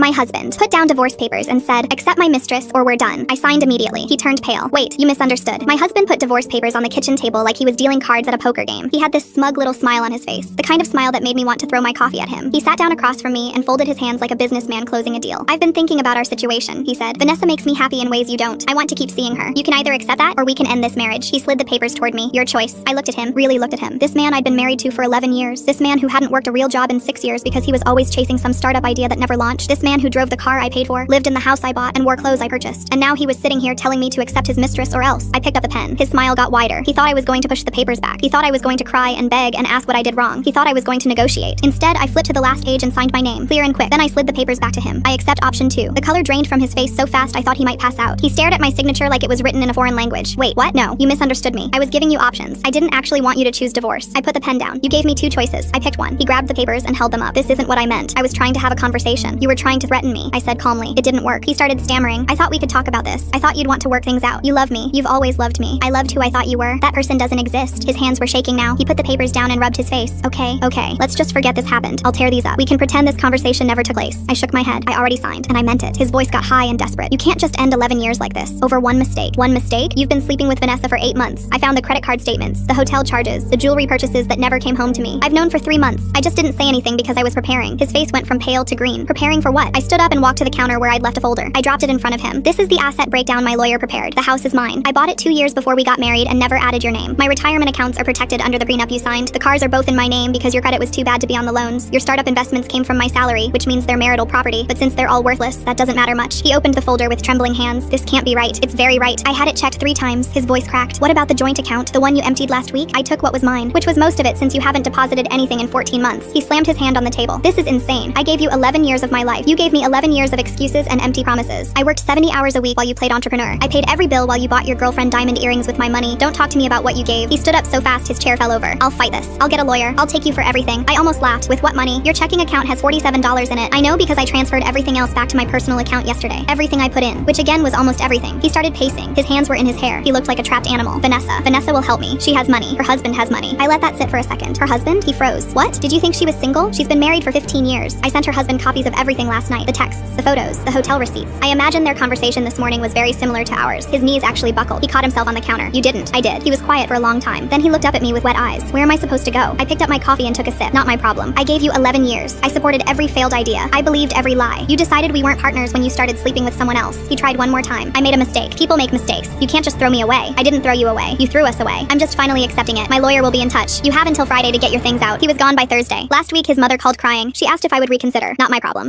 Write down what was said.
My husband put down divorce papers and said, "Accept my mistress or we're done." I signed immediately. He turned pale. "Wait, you misunderstood." My husband put divorce papers on the kitchen table like he was dealing cards at a poker game. He had this smug little smile on his face, the kind of smile that made me want to throw my coffee at him. He sat down across from me and folded his hands like a businessman closing a deal. "I've been thinking about our situation," he said. "Vanessa makes me happy in ways you don't. I want to keep seeing her. You can either accept that or we can end this marriage." He slid the papers toward me. "Your choice." I looked at him, really looked at him. This man I'd been married to for 11 years. This man who hadn't worked a real job in 6 years because he was always chasing some startup idea that never launched. This man who drove the car I paid for, lived in the house I bought, and wore clothes I purchased. And now he was sitting here telling me to accept his mistress or else. I picked up the pen. His smile got wider. He thought I was going to push the papers back. He thought I was going to cry and beg and ask what I did wrong. He thought I was going to negotiate. Instead, I flipped to the last page and signed my name, clear and quick. Then I slid the papers back to him. "I accept option 2. The color drained from his face so fast I thought he might pass out. He stared at my signature like it was written in a foreign language. "Wait, what? No, you misunderstood me. I was giving you options. I didn't actually want you to choose divorce." I put the pen down. "You gave me 2 choices. I picked one." He grabbed the papers and held them up. "This isn't what I meant. I was trying to have a conversation. You were trying to threaten me," I said calmly. "It didn't work." He started stammering. "I thought we could talk about this. I thought you'd want to work things out. You love me. You've always loved me. I loved who I thought you were. That person doesn't exist." His hands were shaking now. He put the papers down and rubbed his face. Okay, let's just forget this happened. I'll tear these up. We can pretend this conversation never took place." I shook my head. I already signed, and I meant it. His voice got high and desperate. "You can't just end 11 years like this. Over one mistake." "One mistake? You've been sleeping with Vanessa for 8 months. I found the credit card statements, the hotel charges, the jewelry purchases that never came home to me. I've known for 3 months. I just didn't say anything because I was preparing." His face went from pale to green. "Preparing for what?" I stood up and walked to the counter where I'd left a folder. I dropped it in front of him. "This is the asset breakdown my lawyer prepared. The house is mine. I bought it 2 years before we got married and never added your name. My retirement accounts are protected under the prenup you signed. The cars are both in my name because your credit was too bad to be on the loans. Your startup investments came from my salary, which means they're marital property, but since they're all worthless, that doesn't matter much." He opened the folder with trembling hands. "This can't be right. It's very right. I had it checked 3 times. His voice cracked. "What about the joint account, the one you emptied last week?" "I took what was mine, which was most of it since you haven't deposited anything in 14 months. He slammed his hand on the table. "This is insane. I gave you 11 years of my life. You gave me 11 years of excuses and empty promises. I worked 70 hours a week while you played entrepreneur. I paid every bill while you bought your girlfriend diamond earrings with my money. Don't talk to me about what you gave." He stood up so fast his chair fell over. "I'll fight this. I'll get a lawyer. I'll take you for everything." I almost laughed. "With what money? Your checking account has $47 in it." "I know because I transferred everything else back to my personal account yesterday. Everything I put in, which again was almost everything." He started pacing. His hands were in his hair. He looked like a trapped animal. Vanessa will help me. She has money. Her husband has money." I let that sit for a second. "Her husband?" He froze. "What? Did you think she was single? She's been married for 15 years. I sent her husband copies of everything last night. The texts, the photos, the hotel receipts." I imagine their conversation this morning was very similar to ours. His knees actually buckled. He caught himself on the counter. "You didn't." "I did." He was quiet for a long time. Then he looked up at me with wet eyes. "Where am I supposed to go?" I picked up my coffee and took a sip. "Not my problem. I gave you 11 years. I supported every failed idea. I believed every lie. You decided we weren't partners when you started sleeping with someone else." He tried one more time. "I made a mistake. People make mistakes. You can't just throw me away." "I didn't throw you away. You threw us away. I'm just finally accepting it. My lawyer will be in touch. You have until Friday to get your things out." He was gone by Thursday. Last week his mother called crying. She asked if I would reconsider. Not my problem.